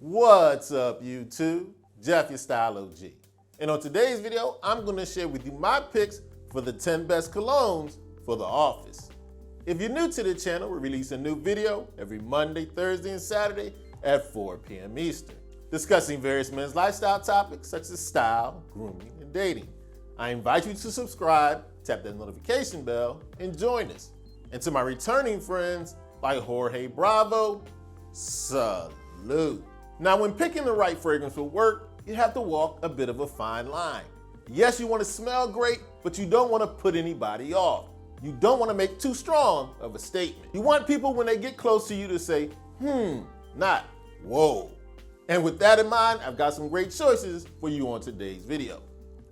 What's up, YouTube? Jeff, your Style O.G. And on today's video, I'm going to share with you my picks for the 10 best colognes for the office. If you're new to the channel, we release a new video every Monday, Thursday, and Saturday at 4 p.m. Eastern, discussing various men's lifestyle topics such as style, grooming, and dating. I invite you to subscribe, tap that notification bell, and join us. And to my returning friends like Jorge Bravo, salute. Now, when picking the right fragrance for work, you have to walk a bit of a fine line. Yes, you want to smell great, but you don't want to put anybody off. You don't want to make too strong of a statement. You want people, when they get close to you, to say, not whoa. And with that in mind, I've got some great choices for you on today's video.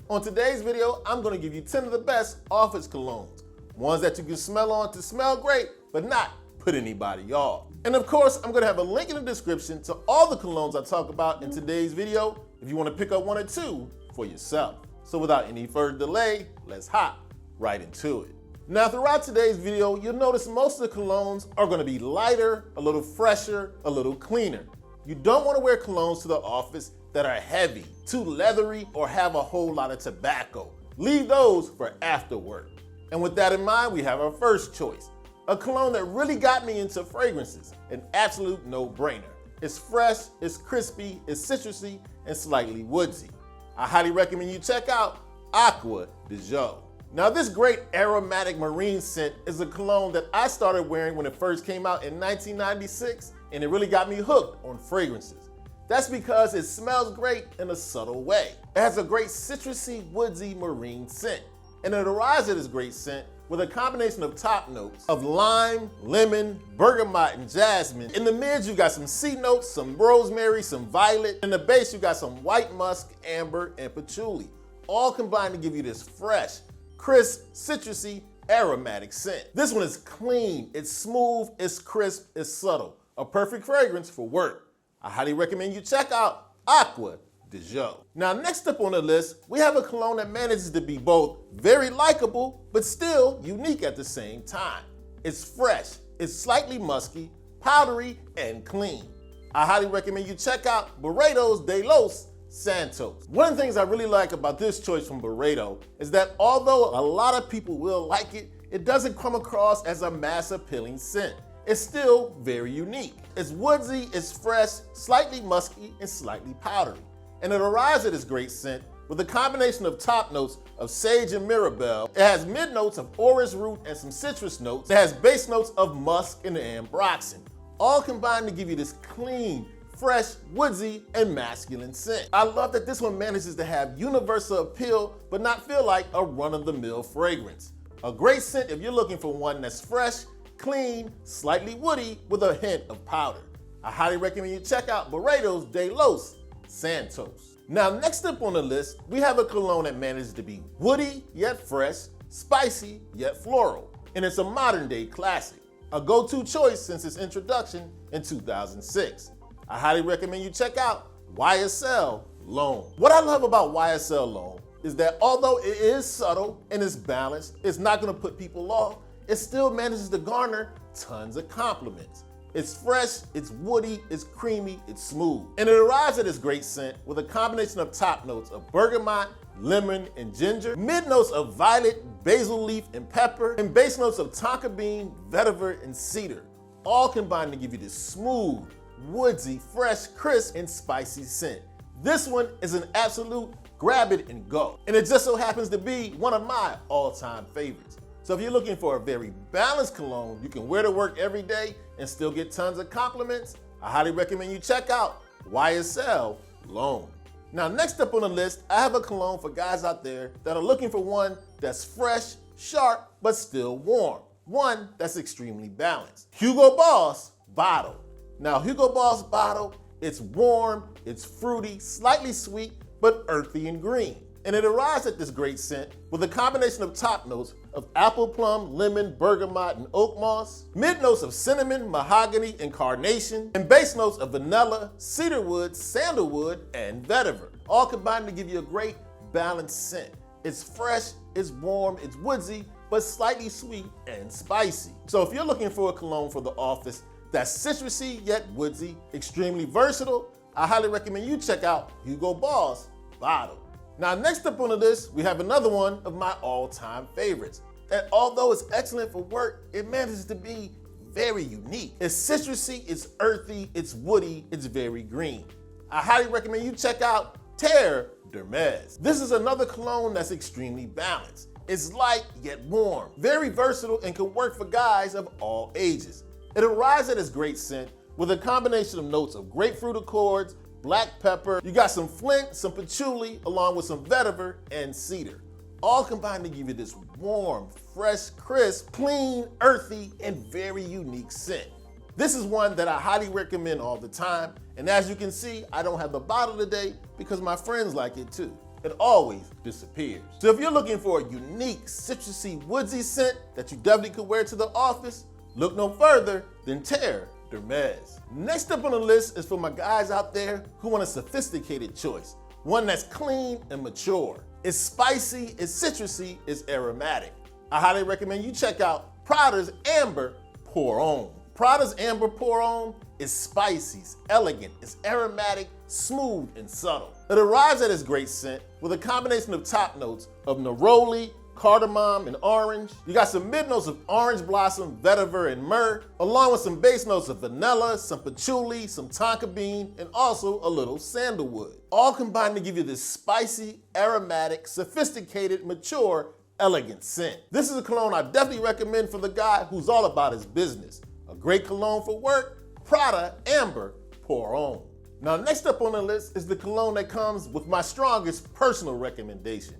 On today's video, I'm going to give you 10 of the best office colognes. Ones that you can smell on to smell great, but not put anybody off. And of course, I'm going to have a link in the description to all the colognes I talk about in today's video if you want to pick up one or two for yourself. So without any further delay, let's hop right into it. Now, throughout today's video, you'll notice most of the colognes are going to be lighter, a little fresher, a little cleaner. You don't want to wear colognes to the office that are heavy, too leathery, or have a whole lot of tobacco. Leave those for after work. And with that in mind, we have our first choice, a cologne that really got me into fragrances, an absolute no-brainer. It's fresh, it's crispy, it's citrusy, and slightly woodsy. I highly recommend you check out Acqua di Gio. Now, this great aromatic marine scent is a cologne that I started wearing when it first came out in 1996, and it really got me hooked on fragrances. That's because it smells great in a subtle way. It has a great citrusy, woodsy marine scent, and it arrives at this great scent with a combination of top notes of lime, lemon, bergamot, and jasmine. In the mids, you got some sea notes, some rosemary, some violet. In the base, you got some white musk, amber, and patchouli, all combined to give you this fresh, crisp, citrusy, aromatic scent. This one is clean, it's smooth, it's crisp, it's subtle. A perfect fragrance for work. I highly recommend you check out Acqua di Gio. Now, next up on the list, we have a cologne that manages to be both very likable, but still unique at the same time. It's fresh, it's slightly musky, powdery, and clean. I highly recommend you check out Burrito's de los Santos. One of the things I really like about this choice from Burrito is that although a lot of people will like it, it doesn't come across as a mass appealing scent. It's still very unique. It's woodsy, it's fresh, slightly musky, and slightly powdery. And it arrives at this great scent with a combination of top notes of sage and mirabelle. It has mid notes of orris root and some citrus notes. It has base notes of musk and ambroxan, all combined to give you this clean, fresh, woodsy, and masculine scent. I love that this one manages to have universal appeal, but not feel like a run-of-the-mill fragrance. A great scent if you're looking for one that's fresh, clean, slightly woody, with a hint of powder. I highly recommend you check out Burrito's de los Santos. Now, next up on the list, we have a cologne that manages to be woody yet fresh, spicy yet floral, and it's a modern-day classic, a go-to choice since its introduction in 2006. I highly recommend you check out YSL L'Homme. What I love about YSL L'Homme is that although it is subtle and it's balanced, it's not going to put people off, it still manages to garner tons of compliments. It's fresh, it's woody, it's creamy, it's smooth. And it arrives at this great scent with a combination of top notes of bergamot, lemon, and ginger, mid notes of violet, basil leaf, and pepper, and base notes of tonka bean, vetiver, and cedar, all combined to give you this smooth, woodsy, fresh, crisp, and spicy scent. This one is an absolute grab it and go. And it just so happens to be one of my all-time favorites. So if you're looking for a very balanced cologne you can wear to work every day and still get tons of compliments, I highly recommend you check out YSL L'Homme. Now, next up on the list, I have a cologne for guys out there that are looking for one that's fresh, sharp, but still warm. One that's extremely balanced. Hugo Boss Bottle. Now, Hugo Boss Bottle, it's warm, it's fruity, slightly sweet, but earthy and green. And it arrives at this great scent with a combination of top notes of apple plum, lemon, bergamot, and oak moss, mid notes of cinnamon, mahogany, and carnation, and base notes of vanilla, cedarwood, sandalwood, and vetiver, all combined to give you a great balanced scent. It's fresh, it's warm, it's woodsy, but slightly sweet and spicy. So if you're looking for a cologne for the office that's citrusy yet woodsy, extremely versatile, I highly recommend you check out Hugo Boss Bottle. Now, next up on the list, we have another one of my all-time favorites. And although it's excellent for work, it manages to be very unique. It's citrusy, it's earthy, it's woody, it's very green. I highly recommend you check out Dermes. This is another cologne that's extremely balanced. It's light yet warm, very versatile, and can work for guys of all ages. It arrives at its great scent with a combination of notes of grapefruit accords, black pepper, you got some flint, some patchouli, along with some vetiver and cedar, all combined to give you this warm, fresh, crisp, clean, earthy, and very unique scent. This is one that I highly recommend all the time, and as you can see, I don't have the bottle today because my friends like it too. It always disappears. So if you're looking for a unique, citrusy, woodsy scent that you definitely could wear to the office, look no further than Dermes. Next up on the list is for my guys out there who want a sophisticated choice, one that's clean and mature. It's spicy, it's citrusy, it's aromatic. I highly recommend you check out Prada's Amber Poron. Prada's Amber Poron is spicy, it's elegant, it's aromatic, smooth, and subtle. It arrives at its great scent with a combination of top notes of neroli, cardamom, and orange. You got some mid notes of orange blossom, vetiver, and myrrh, along with some base notes of vanilla, some patchouli, some tonka bean, and also a little sandalwood. All combined to give you this spicy, aromatic, sophisticated, mature, elegant scent. This is a cologne I definitely recommend for the guy who's all about his business. A great cologne for work, Prada Amber Poron. Now, next up on the list is the cologne that comes with my strongest personal recommendation,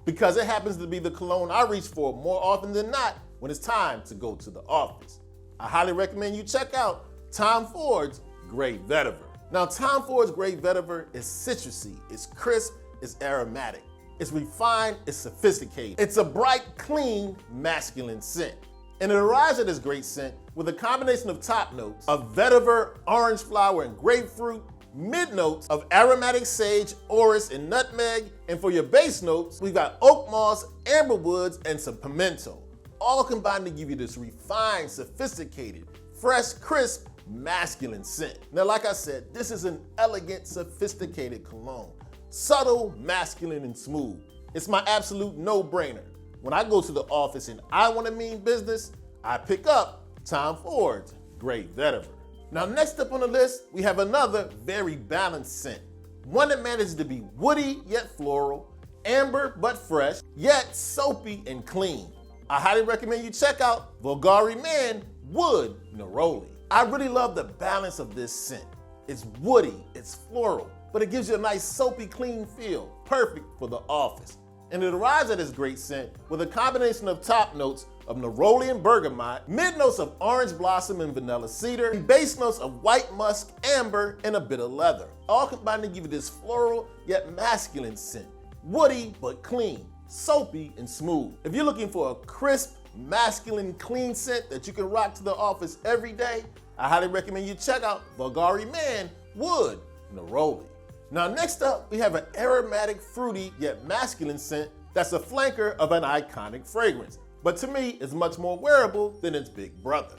because it happens to be the cologne I reach for more often than not when it's time to go to the office. I highly recommend you check out Tom Ford's Great Vetiver. Now, Tom Ford's Great Vetiver is citrusy, it's crisp, it's aromatic, it's refined, it's sophisticated. It's a bright, clean, masculine scent. And it arrives at this great scent with a combination of top notes of vetiver, orange flower, and grapefruit, mid notes of aromatic sage, orris, and nutmeg, and for your base notes, we've got oak moss, amber woods, and some pimento, all combined to give you this refined, sophisticated, fresh, crisp, masculine scent. Now, like I said, this is an elegant, sophisticated cologne, subtle, masculine, and smooth. It's my absolute no-brainer. When I go to the office and I want to mean business, I pick up Tom Ford's Great Vetiver. Now, next up on the list, we have another very balanced scent. One that manages to be woody yet floral, amber but fresh, yet soapy and clean. I highly recommend you check out Bulgari Man Wood Neroli. I really love the balance of this scent. It's woody, it's floral, but it gives you a nice soapy clean feel, perfect for the office. And it arrives at its great scent with a combination of top notes of neroli and bergamot, mid notes of orange blossom and vanilla cedar, and base notes of white musk, amber, and a bit of leather, all combined to give you this floral yet masculine scent, woody but clean, soapy and smooth. If you're looking for a crisp, masculine, clean scent that you can rock to the office every day, I highly recommend you check out Bulgari Man Wood Neroli. Now, next up, we have an aromatic, fruity, yet masculine scent that's a flanker of an iconic fragrance, but to me is much more wearable than its big brother.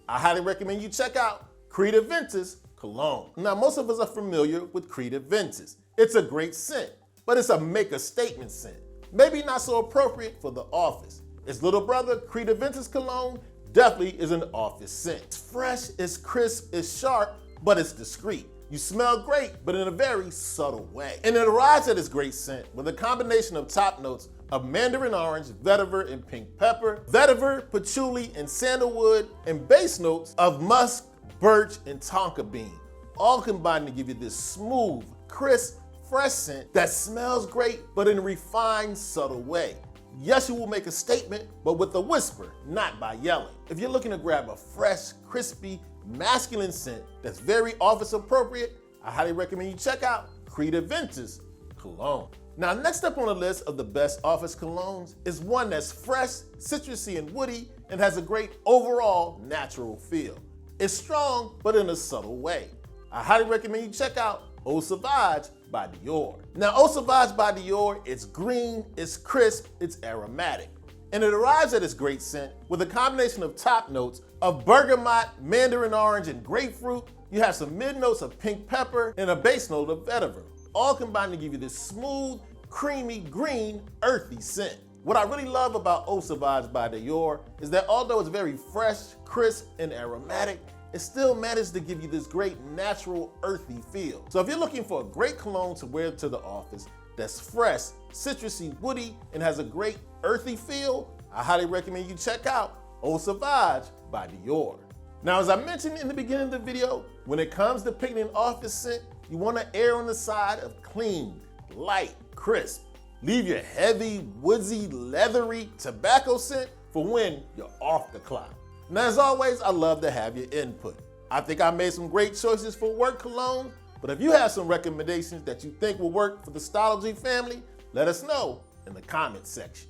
I highly recommend you check out Creed Aventus Cologne. Now, most of us are familiar with Creed Aventus. It's a great scent, but it's a make-a-statement scent. Maybe not so appropriate for the office. Its little brother, Creed Aventus Cologne, definitely is an office scent. It's fresh, it's crisp, it's sharp, but it's discreet. You smell great, but in a very subtle way. And it arrives at its great scent with a combination of top notes of mandarin orange, vetiver, and pink pepper, vetiver, patchouli, and sandalwood, and base notes of musk, birch, and tonka bean, all combined to give you this smooth, crisp, fresh scent that smells great, but in a refined, subtle way. Yes, you will make a statement, but with a whisper, not by yelling. If you're looking to grab a fresh, crispy, masculine scent that's very office appropriate, I highly recommend you check out Creed Aventus Cologne. Now, next up on the list of the best office colognes is one that's fresh, citrusy, and woody, and has a great overall natural feel. It's strong, but in a subtle way. I highly recommend you check out Oh Savage by Dior. Now, Oh Savage by Dior, it's green, it's crisp, it's aromatic. And it arrives at its great scent with a combination of top notes of bergamot, mandarin orange, and grapefruit. you have some mid notes of pink pepper and a base note of vetiver, all combined to give you this smooth, creamy, green, earthy scent. What I really love about Oh Savage by Dior is that although it's very fresh, crisp, and aromatic, it still manages to give you this great natural, earthy feel. So if you're looking for a great cologne to wear to the office that's fresh, citrusy, woody, and has a great earthy feel, I highly recommend you check out Oh Savage by Dior. Now, as I mentioned in the beginning of the video, when it comes to picking an office scent, you want to err on the side of clean, light, crisp. Leave your heavy, woodsy, leathery tobacco scent for when you're off the clock. Now, as always, I love to have your input. I think I made some great choices for work cologne, but if you have some recommendations that you think will work for the Style O.G family, let us know in the comment section.